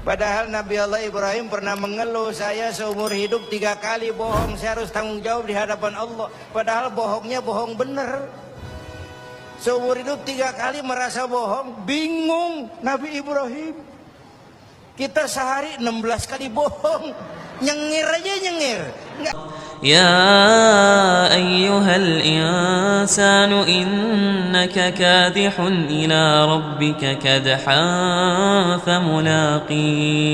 Padahal Nabi Allah Ibrahim pernah mengeluh, saya seumur hidup 3 kali bohong, saya harus tanggung jawab di hadapan Allah. Padahal bohongnya bohong bener. Seumur hidup 3 kali merasa bohong, bingung Nabi Ibrahim. Kita sehari 16 kali bohong, nyengir aja nyengir. يا أيها الإنسان إنك كادح إلى ربك كدحا فملاقيه.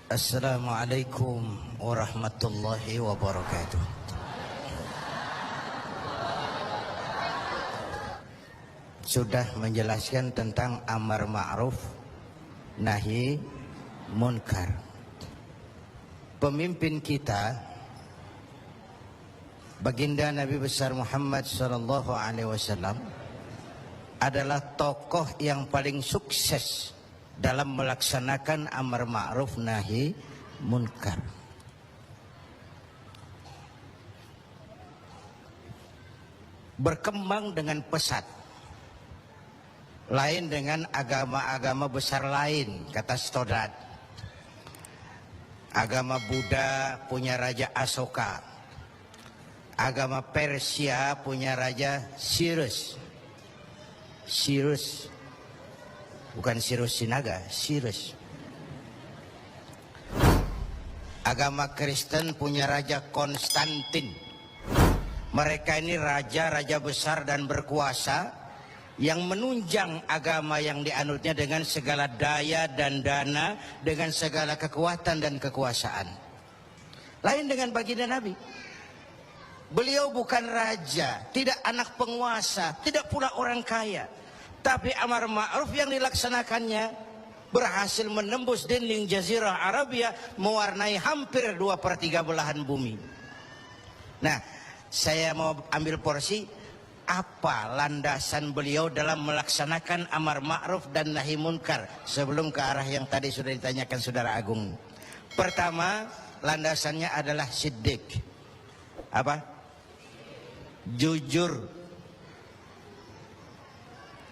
Assalamualaikum warahmatullahi wabarakatuh. Sudah menjelaskan tentang amar ma'ruf nahi munkar. Pemimpin kita baginda Nabi besar Muhammad sallallahu alaihi wasallam adalah tokoh yang paling sukses dalam melaksanakan amar ma'ruf nahi munkar. Berkembang dengan pesat, lain dengan agama-agama besar lain, kata Stoddard. Agama Buddha punya raja Asoka, agama Persia punya raja Cyrus. Cyrus, bukan Cyrus Sinaga, Cyrus. Agama Kristen punya raja Konstantin. Mereka ini raja-raja besar dan berkuasa yang menunjang agama yang dianutnya dengan segala daya dan dana, dengan segala kekuatan dan kekuasaan. Lain dengan baginda Nabi. Beliau bukan raja, tidak anak penguasa, tidak pula orang kaya. Tapi amar ma'ruf yang dilaksanakannya berhasil menembus dinding Jazirah Arabia, mewarnai hampir 2/3 belahan bumi. Nah, saya mau ambil porsi apa landasan beliau dalam melaksanakan amar ma'ruf dan nahi munkar sebelum ke arah yang tadi sudah ditanyakan Saudara Agung. Pertama, landasannya adalah siddiq. Apa? Jujur.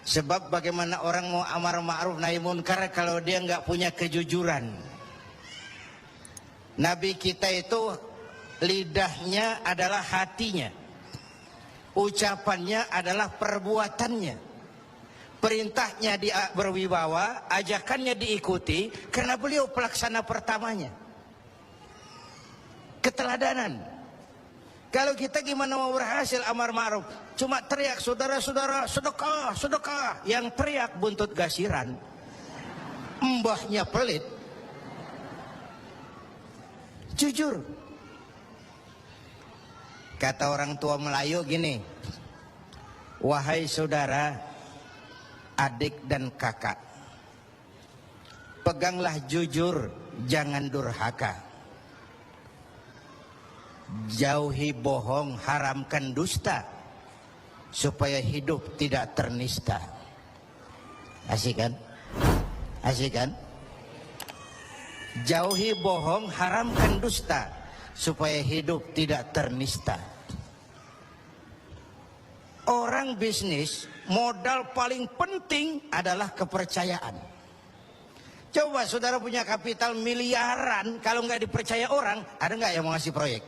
Sebab bagaimana orang mau amar ma'ruf nahi munkar kalau dia nggak punya kejujuran. Nabi kita itu lidahnya adalah hatinya, ucapannya adalah perbuatannya, perintahnya dia berwibawa, ajakannya diikuti karena beliau pelaksana pertamanya. Keteladanan. Kalau kita gimana mau berhasil amar ma'ruf? Cuma teriak, saudara-saudara sedekah, sedekah. Yang teriak buntut gasiran, mbahnya pelit. Jujur. Kata orang tua Melayu gini, wahai saudara, adik dan kakak, peganglah jujur, jangan durhaka. Jauhi bohong, haramkan dusta, supaya hidup tidak ternista. Asik kan? Asik kan? Jauhi bohong, haramkan dusta, supaya hidup tidak ternista. Orang bisnis, modal paling penting adalah kepercayaan. Coba saudara punya kapital miliaran, kalau nggak dipercaya orang, ada nggak yang mau ngasih proyek?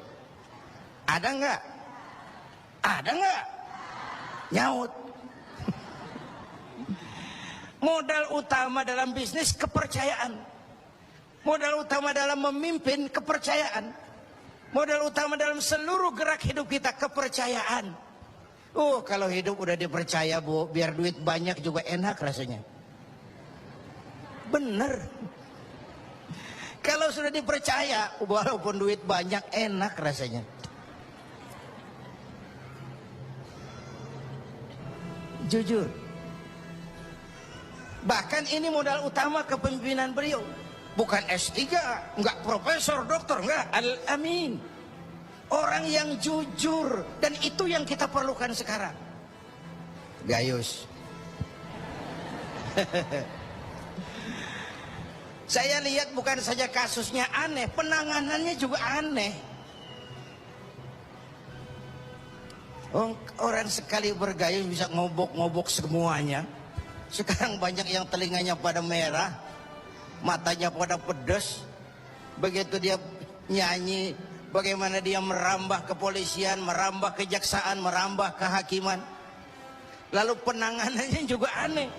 Ada nggak? Ada nggak? Nyaut. Modal utama dalam bisnis kepercayaan. Modal utama dalam memimpin kepercayaan. Modal utama dalam seluruh gerak hidup kita kepercayaan. Oh, kalau hidup udah dipercaya, Bu, biar duit banyak juga enak rasanya. Bener. Kalau sudah dipercaya, walaupun duit banyak enak rasanya. Jujur. Bahkan ini modal utama kepemimpinan beliau. Bukan S3, enggak profesor, dokter, enggak, Al-Amin. Orang yang jujur, dan itu yang kita perlukan sekarang. Gayus. Saya lihat bukan saja kasusnya aneh, penanganannya juga aneh. Orang sekali bergayus bisa ngobok-ngobok semuanya. Sekarang banyak yang telinganya pada merah, matanya pada pedas. Begitu dia nyanyi, bagaimana dia merambah kepolisian, merambah kejaksaan, merambah kehakiman. Lalu penanganannya juga aneh.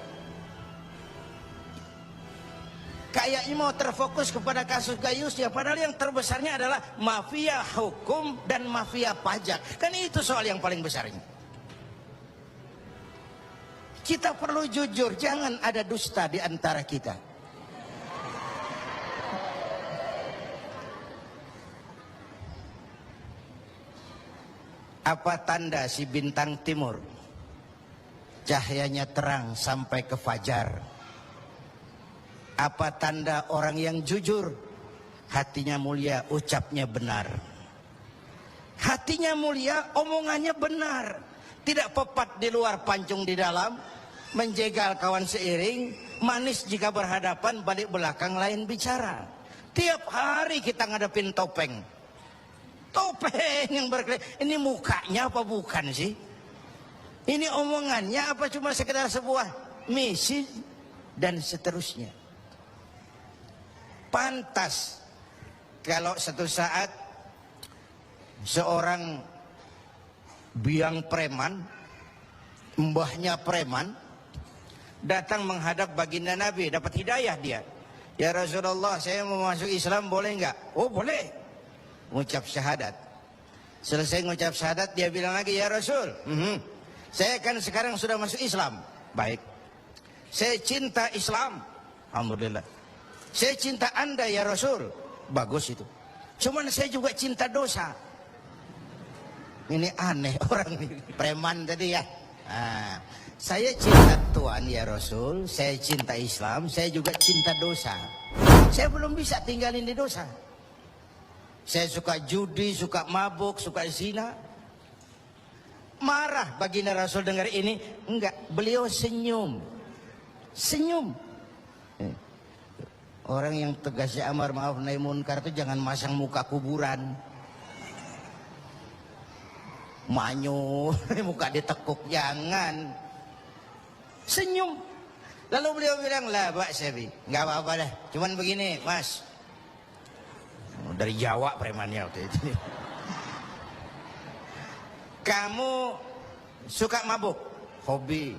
Kayaknya mau terfokus kepada kasus Gayusnya, padahal yang terbesarnya adalah mafia hukum dan mafia pajak. Kan itu soal yang paling besarnya. Kita perlu jujur, jangan ada dusta di antara kita. Apa tanda si bintang timur? Cahayanya terang sampai ke fajar. Apa tanda orang yang jujur? Hatinya mulia, ucapnya benar. Hatinya mulia, omongannya benar. Tidak pepat di luar, pancung di dalam. Menjegal kawan seiring. Manis jika berhadapan, balik belakang lain bicara. Tiap hari kita ngadepin topeng. Topeng yang berkeliling. Ini mukanya apa bukan sih? Ini omongannya apa cuma sekedar sebuah misi? Dan seterusnya. Pantas kalau satu saat seorang biang preman, mbahnya preman, datang menghadap baginda Nabi, dapat hidayah dia. Ya Rasulullah, saya mau masuk Islam, boleh enggak? Oh boleh. Ngucap syahadat. Selesai ngucap syahadat, dia bilang lagi, ya Rasul, saya kan sekarang sudah masuk Islam. Baik. Saya cinta Islam. Alhamdulillah. Saya cinta Anda ya Rasul. Bagus itu. Cuman saya juga cinta dosa. Ini aneh orang ini. Preman tadi ya. Nah, saya cinta Tuhan ya Rasul. Saya cinta Islam. Saya juga cinta dosa. Saya belum bisa tinggalin di dosa. Saya suka judi, suka mabuk, suka zina. Marah baginda Rasul dengar ini. Enggak, beliau senyum. Senyum. Orang yang tegasnya amar ma'ruf nahi munkar itu jangan masang muka kuburan. Manyun, muka ditekuk, jangan. Senyum. Lalu beliau bilang, lah Pak Sebi, nggak apa-apa dah. Cuman begini, Mas. Dari Jawa premannya waktu itu. Kamu suka mabuk? Hobi.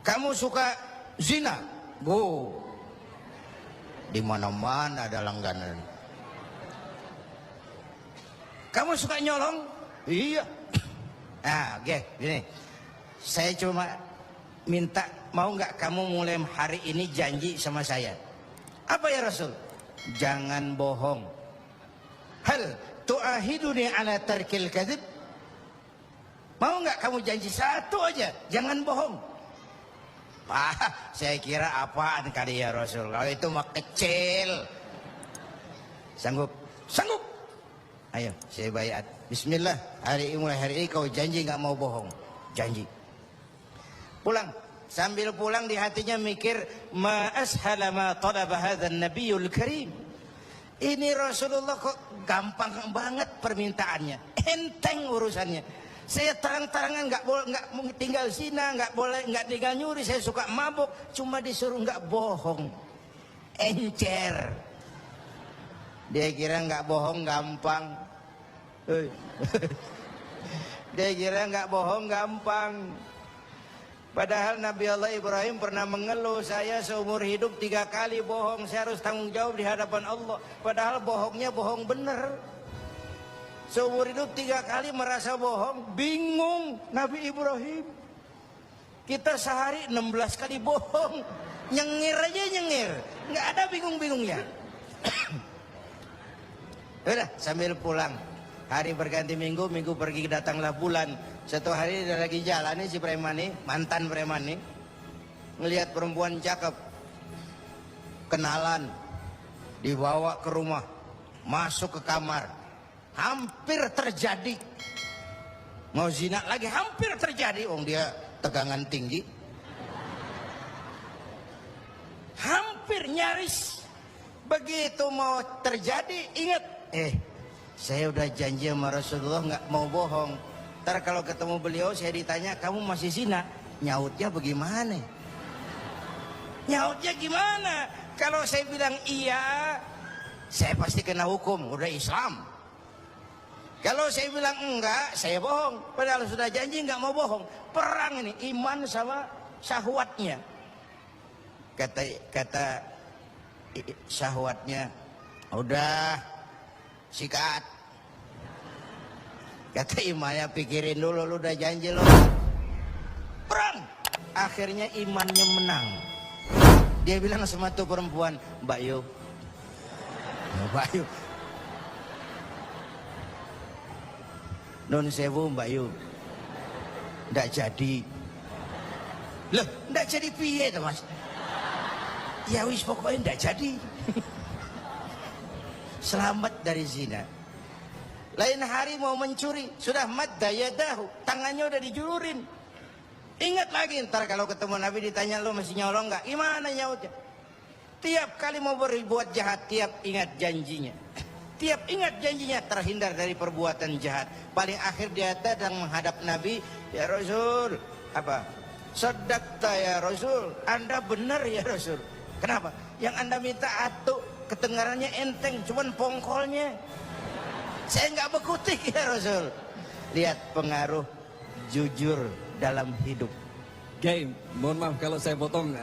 Kamu suka zina? Bu, di mana-mana ada langganan. Kamu suka nyolong? Iya. Nah, oke, gini. Saya cuma minta, mau nggak kamu mulai hari ini janji sama saya? Apa ya Rasul? Jangan bohong. Hal tu'ahiduni ala tarkil kadzib? Mau nggak kamu janji satu aja? Jangan bohong. Saya kira apaan kali ya Rasul? Kalau itu mah kecil. Sanggup? Sanggup. Ayo, saya bayat. Bismillah. Mulai hari ini kau janji nggak mau bohong. Janji. Pulang. Sambil pulang di hatinya mikir, ma ashala ma talaba hadzal nabiyul karim. Ini Rasulullah kok gampang banget permintaannya. Enteng urusannya. Saya terang-terangan nggak tinggal zina, nggak tinggal nyuri. Saya suka mabuk, cuma disuruh nggak bohong. Encer. Dia kira nggak bohong gampang. Dia kira nggak bohong gampang. Padahal Nabi Allah Ibrahim pernah mengeluh, saya seumur hidup 3 kali bohong, saya harus tanggung jawab di hadapan Allah. Padahal bohongnya bohong bener. Seumur hidup 3 kali merasa bohong, bingung Nabi Ibrahim. Kita sehari 16 kali bohong, nyengir aja nyengir, nggak ada bingung-bingungnya. Udah sambil pulang, hari berganti minggu, minggu pergi datanglah bulan. Satu hari dia lagi jalan nih si preman nih, mantan preman nih, ngelihat perempuan cakep, kenalan, dibawa ke rumah, masuk ke kamar. Hampir terjadi. Mau zina lagi hampir terjadi. Dia tegangan tinggi. Hampir nyaris. Begitu mau terjadi, ingat. Saya udah janji sama Rasulullah nggak mau bohong. Ntar kalau ketemu beliau saya ditanya, kamu masih zina? Nyautnya bagaimana? Nyautnya gimana? Kalau saya bilang iya, saya pasti kena hukum, udah Islam. Kalau saya bilang enggak, saya bohong. Padahal sudah janji enggak mau bohong. Perang ini, iman sama syahwatnya. Kata syahwatnya, udah sikat. Kata imannya, pikirin dulu, lu udah janji lu. Perang. Akhirnya imannya menang. Dia bilang sama tuh perempuan, Mbak Yu. Mbak Yu. Non sewu Mbak Yu. Nggak jadi. Loh, nggak jadi piye tuh Mas? Ya wis pokoknya nggak jadi. Selamat dari zina. Lain hari mau mencuri, sudah madda yadahu, tangannya udah dijulurin. Ingat lagi ntar kalau ketemu Nabi ditanya lo masih nyolong nggak? Gimana nyautnya? Tiap kali mau berbuat jahat, tiap ingat janjinya. Tiap ingat janjinya terhindar dari perbuatan jahat. Paling akhir dia datang menghadap Nabi, ya Rasul, apa? Sadaqta ya Rasul, Anda benar ya Rasul. Kenapa? Yang Anda minta atuk, kedengarannya enteng, cuman pongkolnya. Saya nggak bekutik ya Rasul. Lihat pengaruh jujur dalam hidup. Kiai, mohon maaf kalau saya potong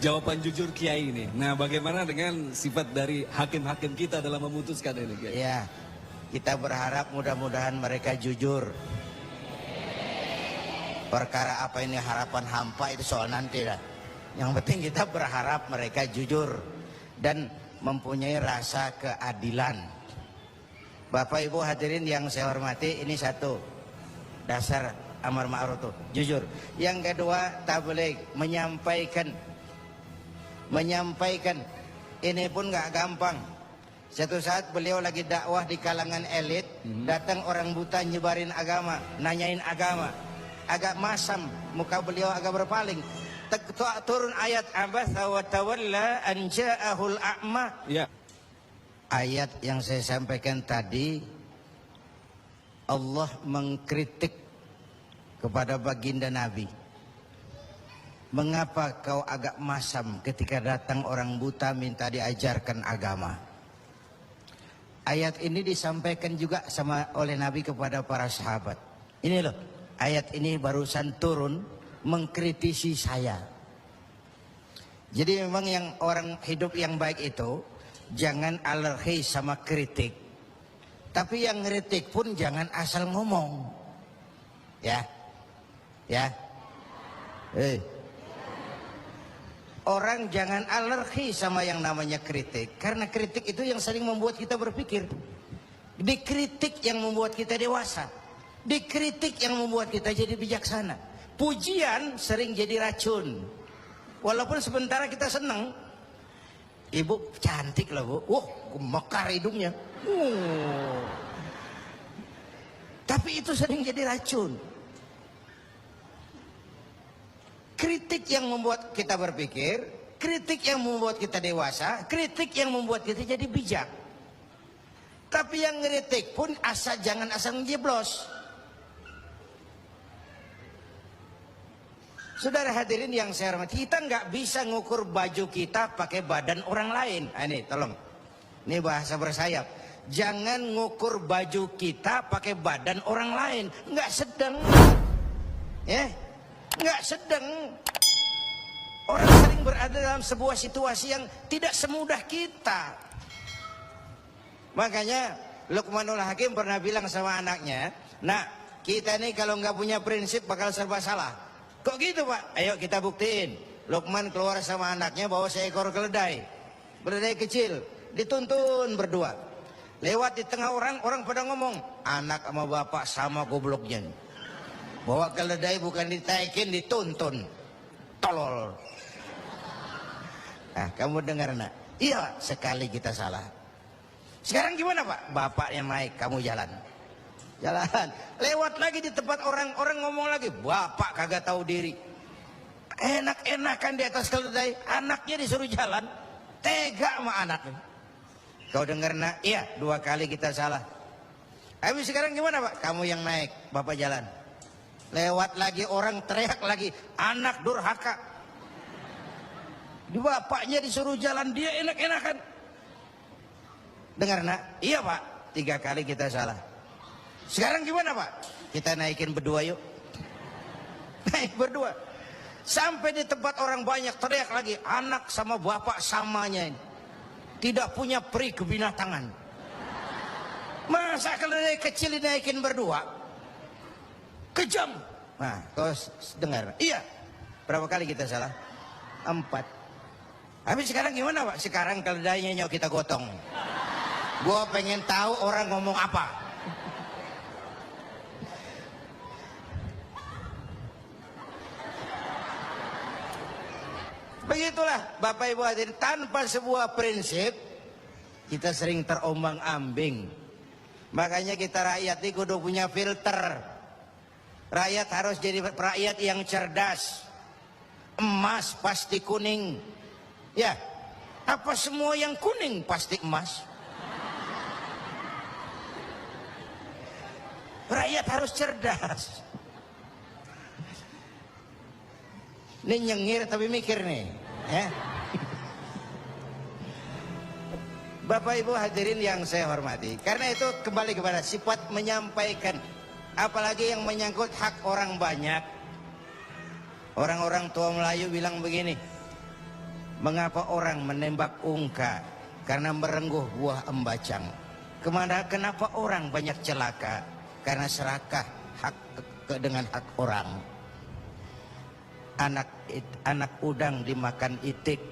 jawaban jujur Kiai ini. Nah, bagaimana dengan sifat dari hakim-hakim kita dalam memutuskan ini, Kiai? Ya, kita berharap mudah-mudahan mereka jujur. Perkara apa ini harapan hampa itu soal nanti lah. Yang penting kita berharap mereka jujur dan mempunyai rasa keadilan. Bapak Ibu hadirin yang saya hormati, ini satu dasar amar ma'ruf tuh, jujur. Yang kedua, tabligh, menyampaikan. Ini pun nggak gampang. Satu saat beliau lagi dakwah di kalangan elit, datang orang buta nyebarin agama, nanyain agama. Agak masam, muka beliau agak berpaling. Turun ayat abasa wa tawalla an ja'ahul a'ma. Ya. Ayat yang saya sampaikan tadi, Allah mengkritik kepada baginda Nabi. Mengapa kau agak masam ketika datang orang buta minta diajarkan agama? Ayat ini disampaikan juga oleh Nabi kepada para sahabat. Ini loh, ayat ini barusan turun mengkritisi saya. Jadi memang yang orang hidup yang baik itu jangan alergi sama kritik. Tapi yang kritik pun jangan asal ngomong. Ya. Orang jangan alergi sama yang namanya kritik. Karena kritik itu yang sering membuat kita berpikir. Dikritik yang membuat kita dewasa. Dikritik yang membuat kita jadi bijaksana. Pujian sering jadi racun. Walaupun sementara kita senang. Ibu cantik lah Bu. Mekar hidungnya. Tapi itu sering jadi racun. Kritik yang membuat kita berpikir, kritik yang membuat kita dewasa, kritik yang membuat kita jadi bijak. Tapi yang ngeritik pun jangan asal ngejeblos. Saudara hadirin yang saya hormati, kita nggak bisa ngukur baju kita pakai badan orang lain. Ini tolong, ini bahasa bersayap. Jangan ngukur baju kita pakai badan orang lain. Nggak sedang, ya, nggak sedang. Orang sering berada dalam sebuah situasi yang tidak semudah kita. Makanya Luqmanul Hakim pernah bilang sama anaknya, "Nak, kita nih kalau nggak punya prinsip bakal serba salah." Kok gitu Pak? Ayo kita buktiin. Luqman keluar sama anaknya bawa seekor keledai. Keledai kecil. Dituntun berdua. Lewat di tengah orang pada ngomong, anak sama bapak sama gobloknya. Bawa keledai bukan ditaikin, dituntun. Tolol. Nah kamu dengar nak? Iya, sekali kita salah. Sekarang gimana Pak? Bapaknya naik, kamu jalan. Jalan, lewat lagi di tempat orang ngomong lagi, bapak kagak tahu diri. Enak-enakan di atas keledai, anaknya disuruh jalan, tega sama anaknya. Kau dengar nak? Iya, 2 kali kita salah. Habis sekarang gimana Pak? Kamu yang naik, bapak jalan. Lewat lagi orang teriak lagi, anak durhaka. Di bapaknya disuruh jalan, dia enak-enakan. Dengar nak, iya pak, 3 kali kita salah. Sekarang gimana pak? Kita naikin berdua yuk. Naik berdua. Sampai di tempat orang banyak teriak lagi, anak sama bapak samanya ini. Tidak punya peri kebinatangan. Masa kalau dari kecil dinaikin berdua? Kejam. Nah, terus dengar. Iya. Berapa kali kita salah? 4. Habis sekarang gimana pak? Sekarang kalau dayanya kita gotong. Gua pengen tahu orang ngomong apa. Begitulah Bapak Ibu hadirin, tanpa sebuah prinsip kita sering terombang-ambing. Makanya kita rakyat ini kudu punya filter. Rakyat harus jadi rakyat yang cerdas. Emas pasti kuning. Ya, apa semua yang kuning pasti emas? Rakyat harus cerdas. Ini nyengir tapi mikir nih, ya. Bapak Ibu hadirin yang saya hormati, karena itu kembali kepada sifat menyampaikan, apalagi yang menyangkut hak orang banyak. Orang-orang tua Melayu bilang begini, mengapa orang menembak ungka? Karena merengguh buah embacang. Kenapa orang banyak celaka? Karena serakah dengan hak orang. Anak udang dimakan itik.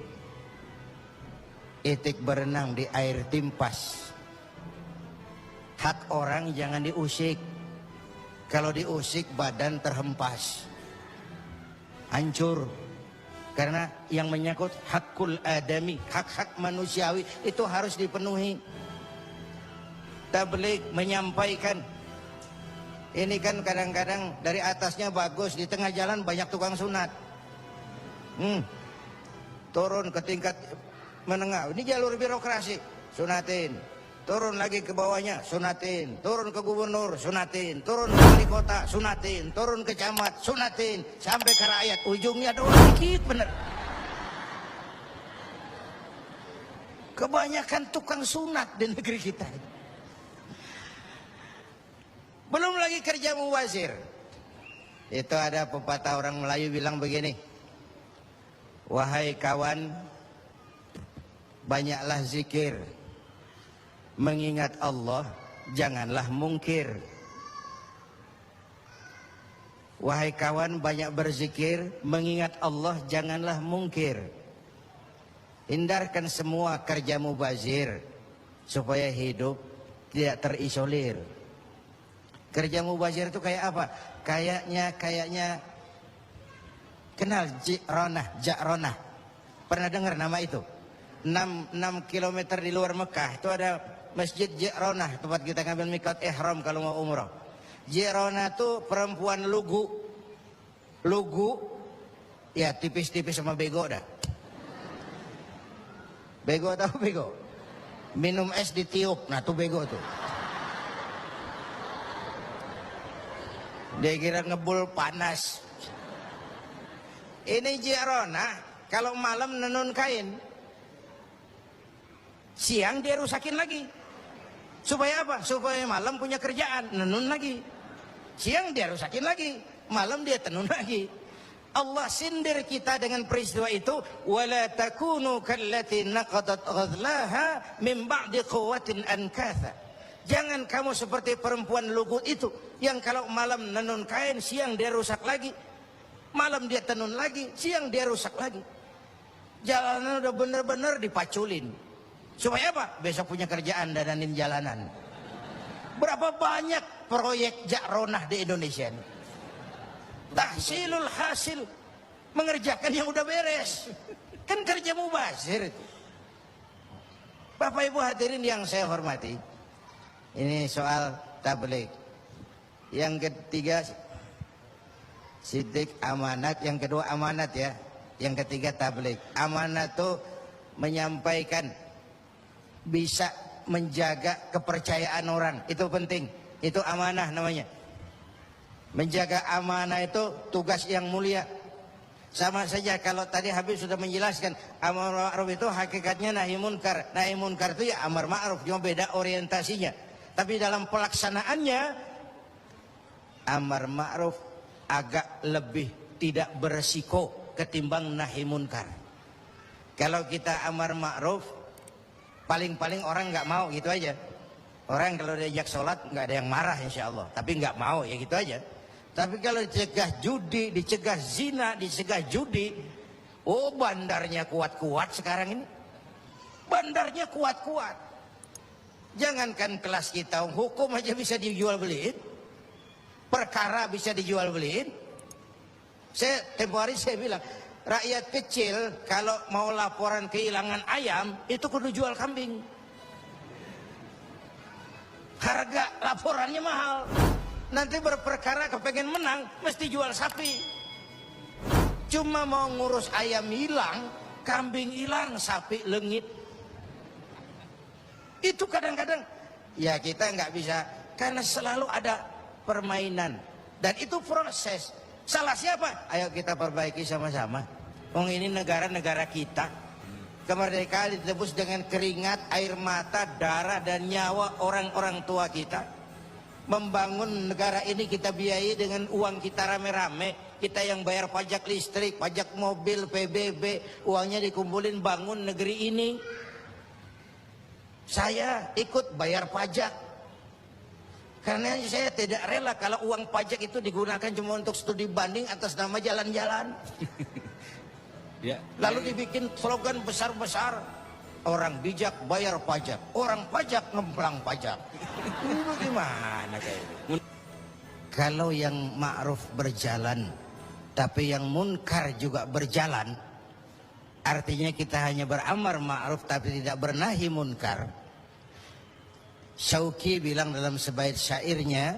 Itik berenang di air timpas. Hak orang jangan diusik. Kalau diusik badan terhempas. Hancur. Karena yang menyangkut hakul adami, hak-hak manusiawi itu harus dipenuhi. Tabligh menyampaikan. Ini kan kadang-kadang dari atasnya bagus, di tengah jalan banyak tukang sunat. Turun ke tingkat menengah, ini jalur birokrasi, sunatin. Turun lagi ke bawahnya, sunatin. Turun ke gubernur, sunatin. Turun ke wali kota, sunatin. Turun ke camat, sunatin. Sampai ke rakyat, ujungnya doang dikit bener. Kebanyakan tukang sunat di negeri kita. Belum lagi kerja mubazir. Itu ada pepatah orang Melayu bilang begini. Wahai kawan, banyaklah zikir. Mengingat Allah, janganlah mungkir. Wahai kawan, banyak berzikir. Mengingat Allah, janganlah mungkir. Hindarkan semua kerja mubazir. Supaya hidup tidak terisolir. Kerja mubazir itu kayak apa? Kayaknya kenal Ja'ronah. Pernah dengar nama itu? 6 kilometer di luar Mekah itu ada Masjid Ja'ronah, tempat kita ngambil miqat ihram kalau mau umrah. Ja'ronah itu perempuan lugu. Lugu ya tipis-tipis sama bego dah. Bego tahu bego? Minum es ditiup, nah tuh bego tuh. Dia kira ngebul panas. Ini Ja'ronah kalau malam nenun kain. Siang dia rusakin lagi. Supaya apa? Supaya malam punya kerjaan, nenun lagi. Siang dia rusakin lagi, malam dia tenun lagi. Allah sindir kita dengan peristiwa itu. Wala takunu kallati naqadat ghadlaha min ba'di quwwatin ankatha. Jangan kamu seperti perempuan lugu itu yang kalau malam nenun kain, siang dia rusak lagi. Malam dia tenun lagi, siang dia rusak lagi. Jalanan udah bener-bener dipaculin. Supaya apa? Besok punya kerjaan dananin jalanan. Berapa banyak proyek Ja'ronah di Indonesia ini? Tahsilul hasil, mengerjakan yang udah beres. Kan kerja mubazir itu. Bapak Ibu hadirin yang saya hormati, ini soal tabligh. Yang ketiga sidik amanat, yang kedua amanat ya. Yang ketiga tabligh. Amanat itu menyampaikan, bisa menjaga kepercayaan orang, itu penting. Itu amanah namanya. Menjaga amanah itu tugas yang mulia. Sama saja kalau tadi Habib sudah menjelaskan amar ma'ruf itu hakikatnya nahi munkar. Nahi munkar itu ya amar ma'ruf, cuma beda orientasinya. Tapi dalam pelaksanaannya amar ma'ruf agak lebih tidak beresiko ketimbang nahi munkar. Kalau kita amar ma'ruf paling-paling orang nggak mau gitu aja. Orang kalau diajak sholat nggak ada yang marah insya Allah, tapi nggak mau ya gitu aja. Tapi kalau dicegah judi, dicegah zina, dicegah judi, oh bandarnya kuat-kuat sekarang ini. Bandarnya kuat-kuat. Jangankan kelas kita, hukum aja bisa dijual beliin. Perkara bisa dijual beliin. Saya tempo hari saya bilang, rakyat kecil kalau mau laporan kehilangan ayam, itu kudu jual kambing. Harga laporannya mahal. Nanti berperkara kepengen menang mesti jual sapi. Cuma mau ngurus ayam hilang, kambing hilang, sapi lengit. Itu kadang-kadang ya kita nggak bisa, karena selalu ada permainan dan itu proses. Salah siapa? Ayo kita perbaiki sama-sama. Wong ini negara-negara kita. Kemerdekaan ditebus dengan keringat, air mata, darah dan nyawa orang-orang tua kita. Membangun negara ini kita biayai dengan uang kita rame-rame. Kita yang bayar pajak listrik, pajak mobil, PBB, uangnya dikumpulin bangun negeri ini. Saya ikut bayar pajak. Karena saya tidak rela kalau uang pajak itu digunakan cuma untuk studi banding atas nama jalan-jalan. Ya. Lalu dibikin slogan besar-besar, orang bijak bayar pajak, orang pajak ngemplang pajak. Ini bagaimana kayak ini? Kalau yang ma'ruf berjalan, tapi yang munkar juga berjalan, artinya kita hanya beramar ma'ruf tapi tidak bernahi munkar. Syauqi bilang dalam sebaik syairnya,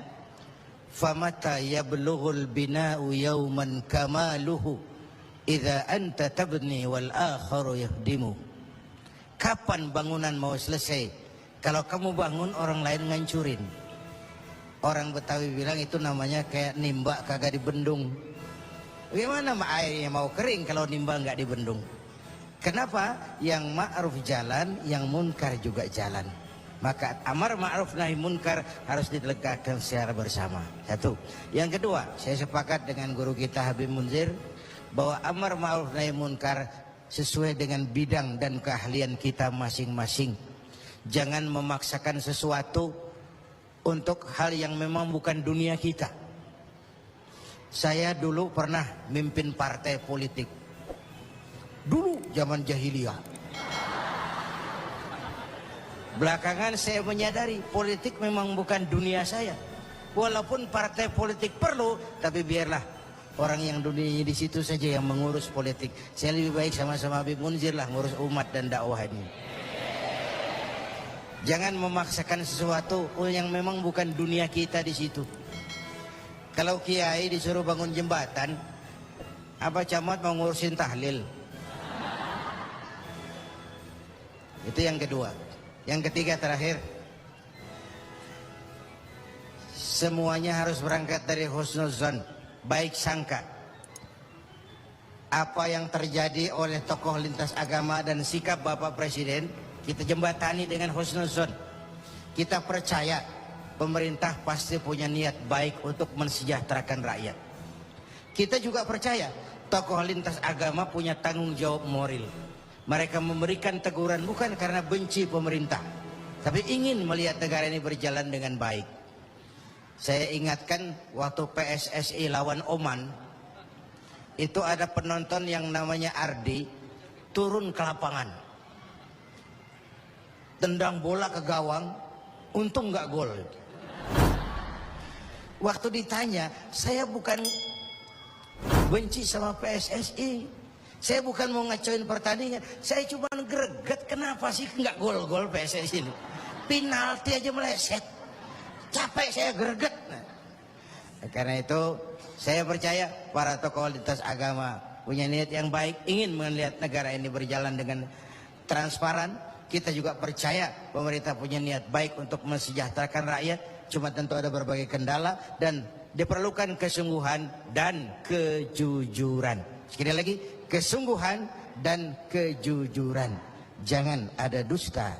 famata yablughul bina'u yawman kamaluhu idza anta tabni wal akharu yahdimu. Kapan bangunan mau selesai? Kalau kamu bangun orang lain ngancurin. Orang Betawi bilang itu namanya kayak nimba kagak dibendung. Bagaimana airnya mau kering kalau nimba nggak dibendung? Kenapa? Yang ma'ruf jalan, yang munkar juga jalan. Maka amar ma'ruf nahi munkar harus ditegakkan secara bersama. Satu. Yang kedua, saya sepakat dengan guru kita Habib Munzir bahwa amar ma'ruf nahi munkar sesuai dengan bidang dan keahlian kita masing-masing. Jangan memaksakan sesuatu untuk hal yang memang bukan dunia kita. Saya dulu pernah mimpin partai politik. Dulu zaman jahiliyah. Belakangan saya menyadari politik memang bukan dunia saya. Walaupun partai politik perlu, tapi biarlah orang yang dunianya di situ saja yang mengurus politik. Saya lebih baik sama-sama Habib Munzir lah ngurus umat dan dakwah ini. Jangan memaksakan sesuatu yang memang bukan dunia kita di situ. Kalau kiai disuruh bangun jembatan, apa camat mau ngurusin tahlil? Itu yang kedua. Yang ketiga terakhir, semuanya harus berangkat dari husnuzan, baik sangka. Apa yang terjadi oleh tokoh lintas agama dan sikap Bapak Presiden, kita jembatani dengan husnuzan. Kita percaya pemerintah pasti punya niat baik untuk mensejahterakan rakyat. Kita juga percaya tokoh lintas agama punya tanggung jawab moral. Mereka memberikan teguran bukan karena benci pemerintah, tapi ingin melihat negara ini berjalan dengan baik. Saya ingatkan waktu PSSI lawan Oman, itu ada penonton yang namanya Ardi turun ke lapangan, tendang bola ke gawang, untung nggak gol. Waktu ditanya, saya bukan benci sama PSSI, saya bukan mau ngacoin pertandingan, saya cuma greget kenapa sih nggak gol-gol PSSI ini, penalti aja meleset, capek saya greget. Nah, karena itu saya percaya para tokoh lintas agama punya niat yang baik, ingin melihat negara ini berjalan dengan transparan. Kita juga percaya pemerintah punya niat baik untuk mensejahterakan rakyat. Cuma tentu ada berbagai kendala dan diperlukan kesungguhan dan kejujuran. Sekali lagi, kesungguhan dan kejujuran. Jangan ada dusta,